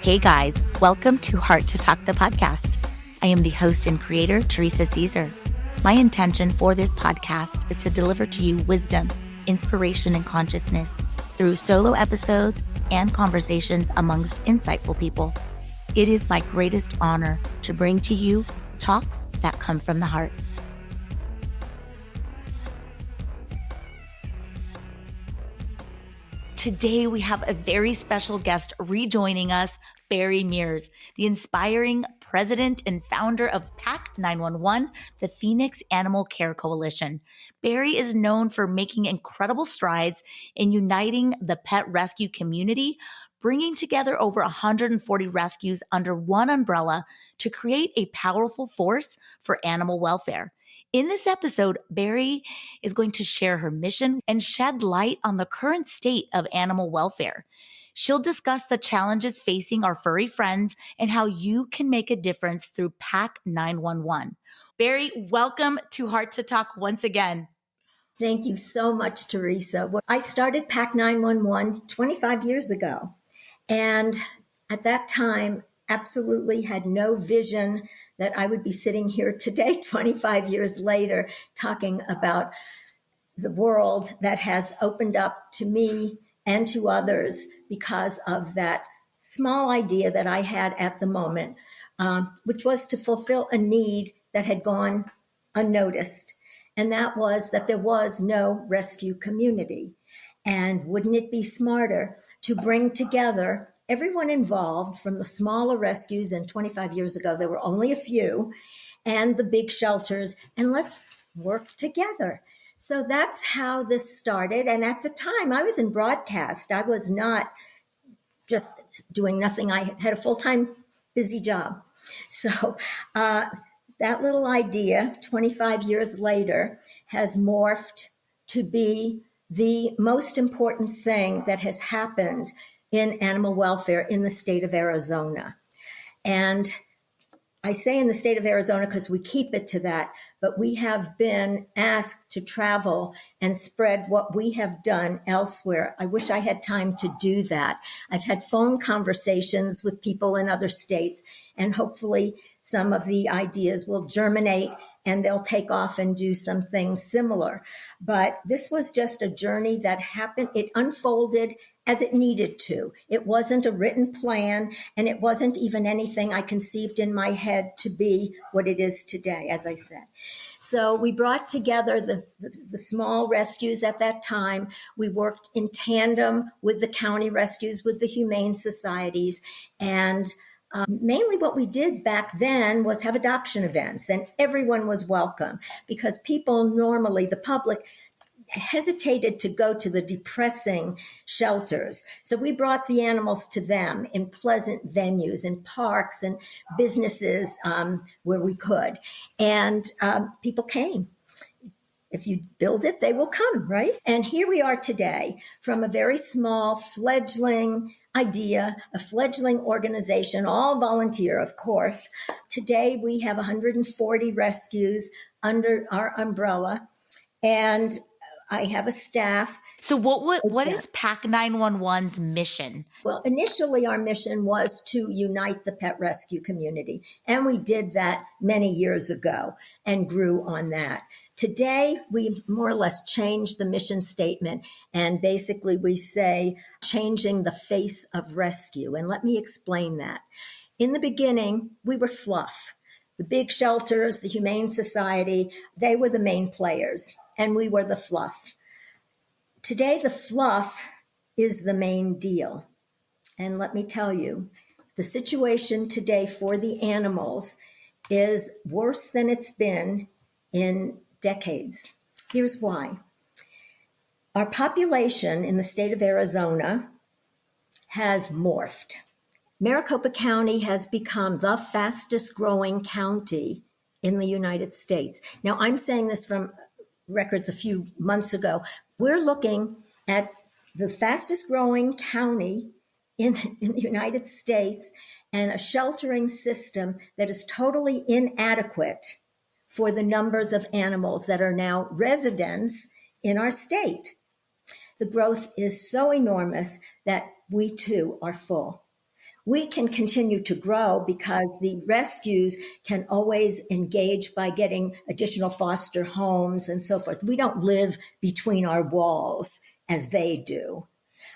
Hey guys, welcome to Heart to Talk, the podcast. I am the host and creator, Teresa Caesar. My intention for this podcast is to deliver to you wisdom, inspiration, and consciousness through solo episodes and conversations amongst insightful people. It is my greatest honor to bring to you talks that come from the heart. Today, we have a very special guest rejoining us, Bari Mears, the inspiring president and founder of PAC 911, the Phoenix Animal Care Coalition. Bari is known for making incredible strides in uniting the pet rescue community, bringing together over 140 rescues under one umbrella to create a powerful force for animal welfare. In this episode, Bari is going to share her mission and shed light on the current state of animal welfare. She'll discuss the challenges facing our furry friends and how you can make a difference through PAC 911. Bari, welcome to Heart to Talk once again. Thank you so much, Teresa. I started PAC 911 25 years ago, and at that time, absolutely had no vision that I would be sitting here today, 25 years later, talking about the world that has opened up to me and to others because of that small idea that I had at the moment, which was to fulfill a need that had gone unnoticed. And that was that there was no rescue community. And wouldn't it be smarter to bring together everyone involved, from the smaller rescues, and 25 years ago, there were only a few, and the big shelters, and let's work together. So that's how this started. And at the time, I was in broadcast. I was not just doing nothing. I had a full-time busy job. So that little idea, 25 years later, has morphed to be the most important thing that has happened in animal welfare in the state of Arizona. And I say in the state of Arizona because we keep it to that, but we have been asked to travel and spread what we have done elsewhere. I wish I had time to do that. I've had phone conversations with people in other states, and hopefully some of the ideas will germinate and they'll take off and do some things similar. But this was just a journey that happened. It unfolded as it needed to. It wasn't a written plan, and it wasn't even anything I conceived in my head to be what it is today, as I said. So we brought together the small rescues at that time. We worked in tandem with the county rescues, with the humane societies, and mainly what we did back then was have adoption events, and everyone was welcome because people normally, the public, hesitated to go to the depressing shelters. So we brought the animals to them in pleasant venues, in parks and businesses where we could. And people came. If you build it, they will come, right? And here we are today, from a very small fledgling idea, a fledgling organization, all volunteer, of course. Today we have 140 rescues under our umbrella, and I have a staff. So what is PAC 911's mission? Well, initially our mission was to unite the pet rescue community, and we did that many years ago and grew on that. Today, we more or less changed the mission statement, and basically we say changing the face of rescue. And let me explain that. In the beginning, we were fluff. The big shelters, the Humane Society, they were the main players, and we were the fluff. Today, the fluff is the main deal. And let me tell you, the situation today for the animals is worse than it's been in decades. Here's why. Our population in the state of Arizona has morphed. Maricopa County has become the fastest growing county in the United States. Now, I'm saying this from records a few months ago. We're looking at the fastest growing county in the United States and a sheltering system that is totally inadequate for the numbers of animals that are now residents in our state. The growth is so enormous that we too are full. we can continue to grow because the rescues can always engage by getting additional foster homes and so forth. We don't live between our walls as they do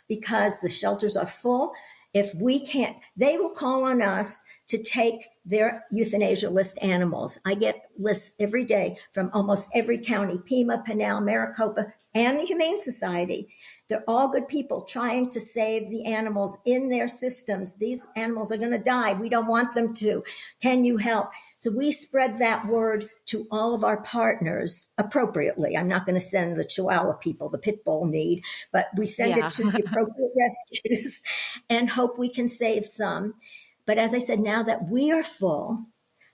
because the shelters are full. If we can't, they will call on us to take their euthanasia list animals. I get lists every day from almost every county, Pima, Pinal, Maricopa, and the Humane Society. They're all good people trying to save the animals in their systems. These animals are going to die. We don't want them to. Can you help? So we spread that word to all of our partners appropriately. I'm not going to send the Chihuahua people the pit bull need, but we send it to the appropriate rescues and hope we can save some. But as I said, now that we are full,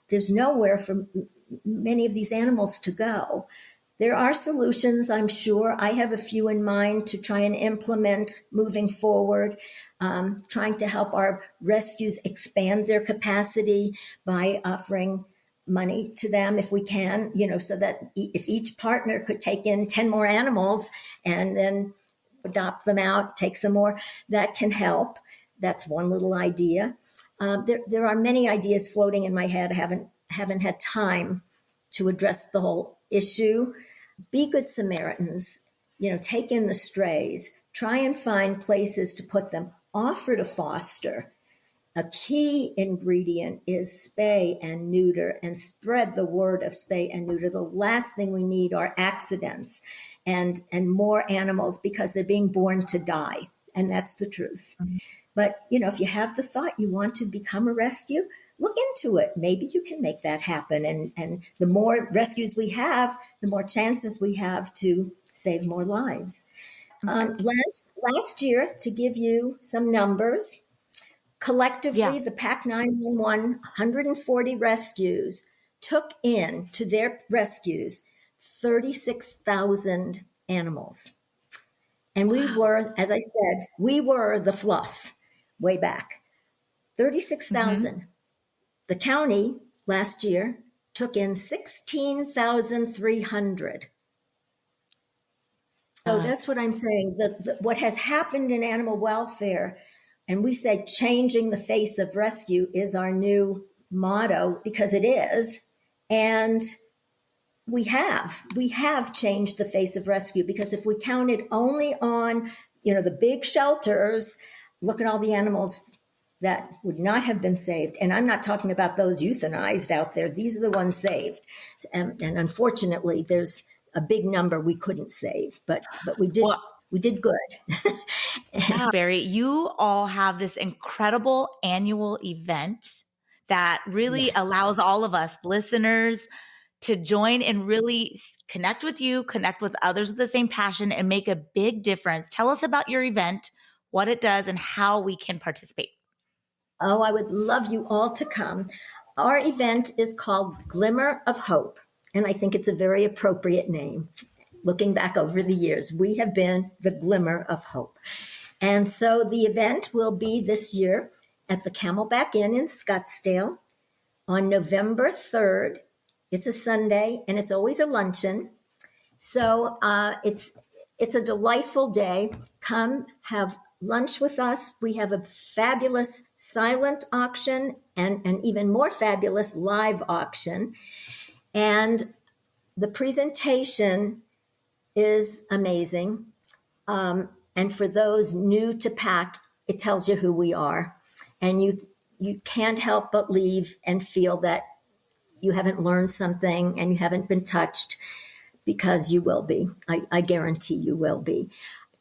there's nowhere for many of these animals to go. There are solutions, I'm sure. I have a few in mind to try and implement moving forward, trying to help our rescues expand their capacity by offering money to them if we can, so that if each partner could take in 10 more animals and then adopt them out, take some more, that can help. That's one little idea. There are many ideas floating in my head. I haven't had time to address the whole issue. Be good Samaritans, take in the strays, try and find places to put them, offer to foster. A key ingredient is spay and neuter and spread the word of spay and neuter. The last thing we need are accidents and more animals because they're being born to die. And that's the truth. Mm-hmm. But, if you have the thought you want to become a rescue, look into it. Maybe you can make that happen. And the more rescues we have, the more chances we have to save more lives. Last year, to give you some numbers, collectively, the PAC 911 140 rescues took in to their rescues 36,000 animals. And we were, as I said, we were the fluff way back. 36,000. Mm-hmm. The county last year took in 16,300. So that's what I'm saying. What has happened in animal welfare, and we say changing the face of rescue is our new motto because it is. And we have changed the face of rescue because if we counted only on, the big shelters, look at all the animals that would not have been saved. And I'm not talking about those euthanized out there. These are the ones saved. And unfortunately, there's a big number we couldn't save, but we did. Well, we did good. Bari, you all have this incredible annual event that really allows all of us listeners to join and really connect with you, connect with others with the same passion, and make a big difference. Tell us about your event, what it does, and how we can participate. Oh, I would love you all to come. Our event is called Glimmer of Hope, and I think it's a very appropriate name. Looking back over the years, we have been the Glimmer of Hope. And so the event will be this year at the Camelback Inn in Scottsdale on November 3rd. It's a Sunday, and it's always a luncheon. So it's a delightful day. Come have lunch with us. We have a fabulous silent auction and an even more fabulous live auction. And the presentation is amazing. And for those new to PAC, it tells you who we are. And you can't help but leave and feel that you haven't learned something and you haven't been touched, because you will be. I guarantee you will be.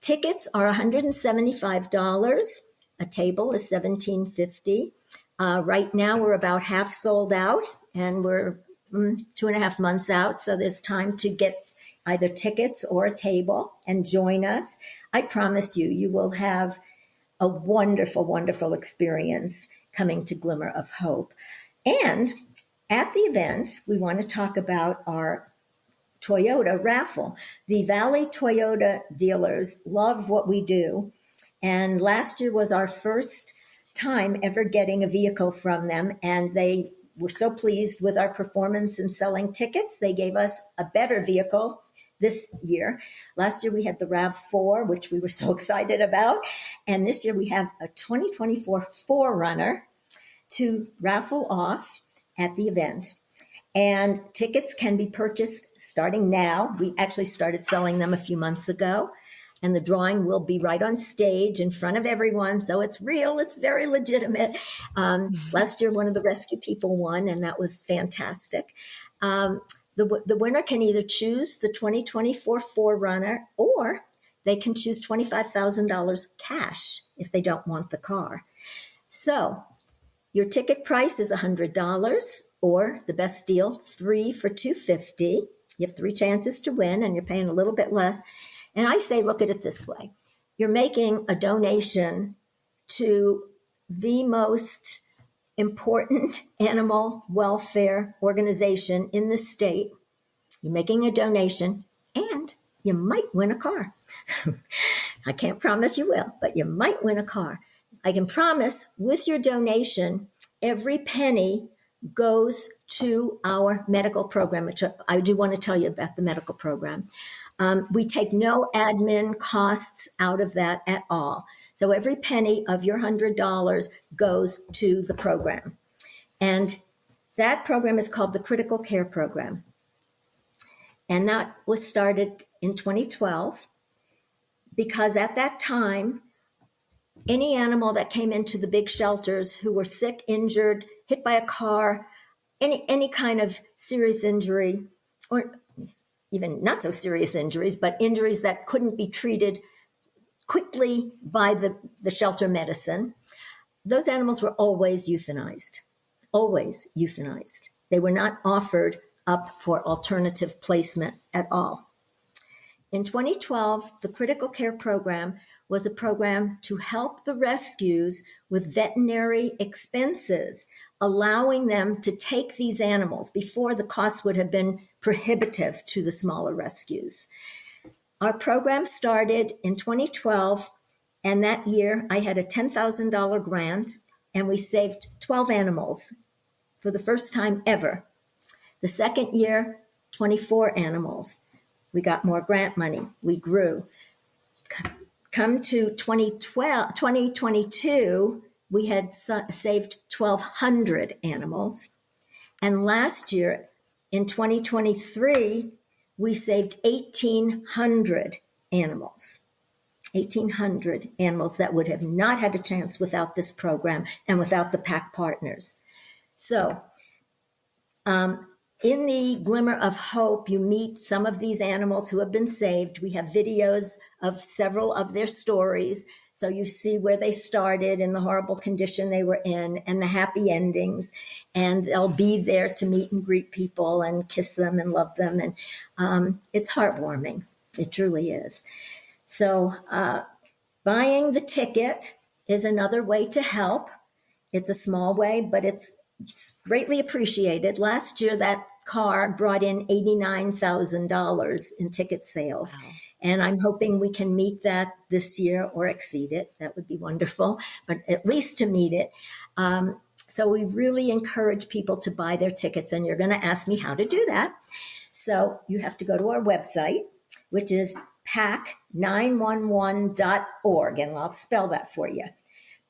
Tickets are $175. A table is $17.50. Right now, we're about half sold out, and we're 2.5 months out. So there's time to get either tickets or a table and join us. I promise you will have a wonderful, wonderful experience coming to Glimmer of Hope. And at the event, we want to talk about our Toyota raffle. The Valley Toyota dealers love what we do. And last year was our first time ever getting a vehicle from them. And they were so pleased with our performance in selling tickets. They gave us a better vehicle this year. Last year we had the RAV4, which we were so excited about. And this year we have a 2024 4Runner to raffle off at the event. And tickets can be purchased starting now. We actually started selling them a few months ago. And the drawing will be right on stage in front of everyone. So it's real. It's very legitimate. Last year, one of the rescue people won, and that was fantastic. The winner can either choose the 2024 4Runner, or they can choose $25,000 cash if they don't want the car. So your ticket price is $100, or the best deal, 3 for $250. You have 3 chances to win, and you're paying a little bit less. And I say, look at it this way. You're making a donation to the most important animal welfare organization in the state. You're making a donation, and you might win a car. I can't promise you will, but you might win a car. I can promise with your donation, every penny goes to our medical program, which I do want to tell you about the medical program. We take no admin costs out of that at all. So every penny of your $100 goes to the program. And that program is called the Critical Care Program. And that was started in 2012 because at that time, any animal that came into the big shelters who were sick, injured, hit by a car, any kind of serious injury, or even not so serious injuries, but injuries that couldn't be treated quickly by the shelter medicine, those animals were always euthanized, always euthanized. They were not offered up for alternative placement at all. In 2012, the Critical Care Program was a program to help the rescues with veterinary expenses, allowing them to take these animals before the cost would have been prohibitive to the smaller rescues. Our program started in 2012, and that year I had a $10,000 grant, and we saved 12 animals for the first time ever. The second year, 24 animals. We got more grant money. We grew. Come to 2022, we had saved 1,200 animals. And last year, in 2023, we saved 1,800 animals. 1,800 animals that would have not had a chance without this program and without the PAC partners. So, in the Glimmer of Hope, you meet some of these animals who have been saved. We have videos of several of their stories. So you see where they started and the horrible condition they were in and the happy endings. And they'll be there to meet and greet people and kiss them and love them. And it's heartwarming. It truly is. So buying the ticket is another way to help. It's a small way, but it's greatly appreciated. Last year, that car brought in $89,000 in ticket sales. Wow. And I'm hoping we can meet that this year or exceed it. That would be wonderful, but at least to meet it. So we really encourage people to buy their tickets, and you're going to ask me how to do that. So you have to go to our website, which is pac911.org, and I'll spell that for you.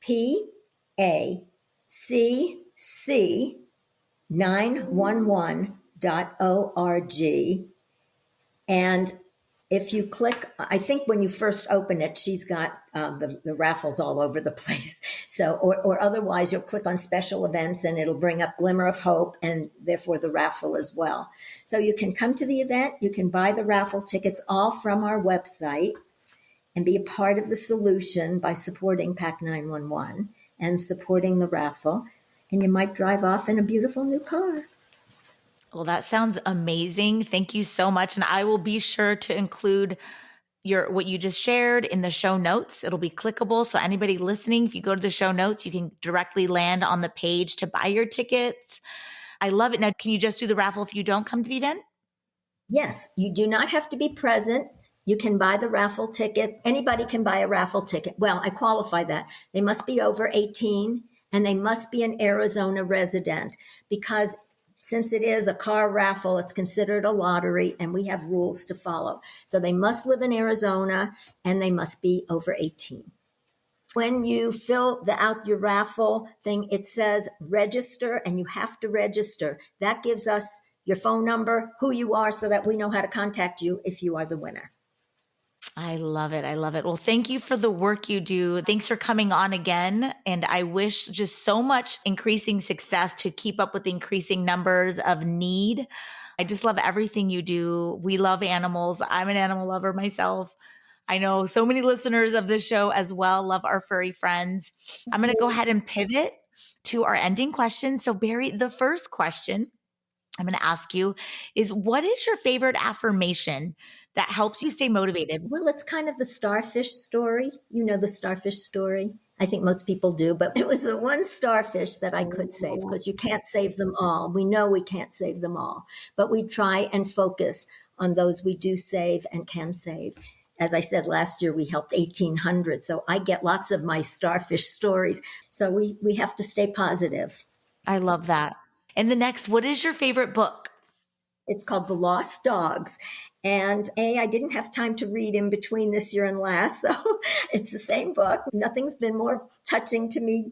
PAC911.org. And if you click, I think when you first open it, she's got the raffles all over the place. So, or otherwise, you'll click on special events and it'll bring up Glimmer of Hope and therefore the raffle as well. So you can come to the event, you can buy the raffle tickets all from our website and be a part of the solution by supporting PAC 911 and supporting the raffle. And you might drive off in a beautiful new car. Well, that sounds amazing. Thank you so much. And I will be sure to include what you just shared in the show notes. It'll be clickable. So anybody listening, if you go to the show notes, you can directly land on the page to buy your tickets. I love it. Now, can you just do the raffle if you don't come to the event? Yes, you do not have to be present. You can buy the raffle ticket. Anybody can buy a raffle ticket. Well, I qualify that. They must be over 18 and they must be an Arizona resident, because Since it is a car raffle, it's considered a lottery, and we have rules to follow. So they must live in Arizona and they must be over 18. When you fill out your raffle thing, it says register, and you have to register. That gives us your phone number, who you are, so that we know how to contact you if you are the winner. I love it. I love it. Well, thank you for the work you do. Thanks for coming on again. And I wish just so much increasing success to keep up with the increasing numbers of need. I just love everything you do. We love animals. I'm an animal lover myself. I know so many listeners of this show as well love our furry friends. I'm going to go ahead and pivot to our ending question. So, Bari, the first question I'm going to ask you is, what is your favorite affirmation that helps you stay motivated? Well, it's kind of the starfish story. You know the starfish story? I think most people do, but it was the one starfish that I could save, because you can't save them all. We know we can't save them all, but we try and focus on those we do save and can save. As I said, last year we helped 1,800. So I get lots of my starfish stories. So we have to stay positive. I love that. And the next, what is your favorite book? It's called The Lost Dogs. And I didn't have time to read in between this year and last. So it's the same book. Nothing's been more touching to me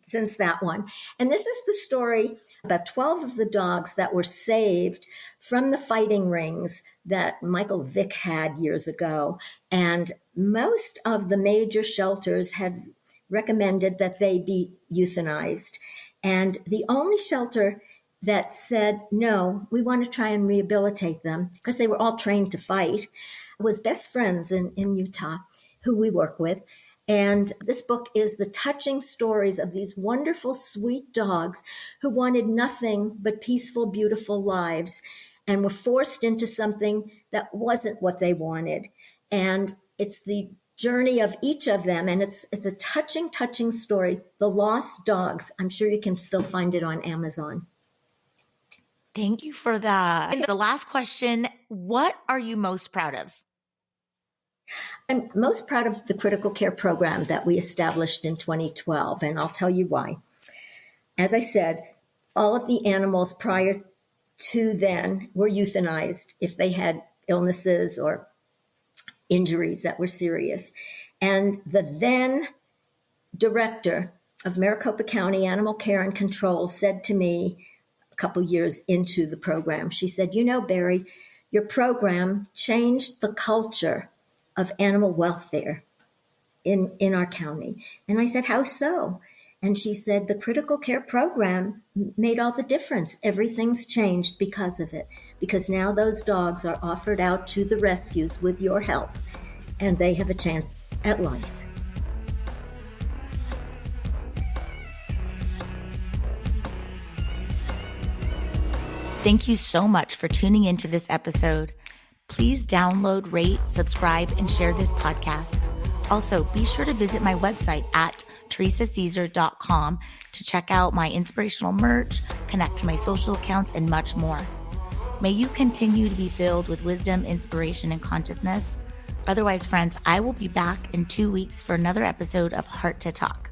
since that one. And this is the story about 12 of the dogs that were saved from the fighting rings that Michael Vick had years ago. And most of the major shelters had recommended that they be euthanized. And the only shelter that said, no, we want to try and rehabilitate them, because they were all trained to fight, was Best Friends in Utah, who we work with. And this book is the touching stories of these wonderful, sweet dogs who wanted nothing but peaceful, beautiful lives, and were forced into something that wasn't what they wanted. And it's the journey of each of them. And it's a touching, touching story. The Lost Dogs. I'm sure you can still find it on Amazon. Thank you for that. And the last question, what are you most proud of? I'm most proud of the critical care program that we established in 2012, and I'll tell you why. As I said, all of the animals prior to then were euthanized if they had illnesses or injuries that were serious. And the then director of Maricopa County Animal Care and Control said to me a couple years into the program, she said, you know, Bari, your program changed the culture of animal welfare in our county. And I said, how so? And she said, the critical care program made all the difference. Everything's changed because of it. Because now those dogs are offered out to the rescues with your help, and they have a chance at life. Thank you so much for tuning into this episode. Please download, rate, subscribe, and share this podcast. Also, be sure to visit my website at teresacaesar.com to check out my inspirational merch, connect to my social accounts, and much more. May you continue to be filled with wisdom, inspiration, and consciousness. Otherwise, friends, I will be back in 2 weeks for another episode of Heart to Talk.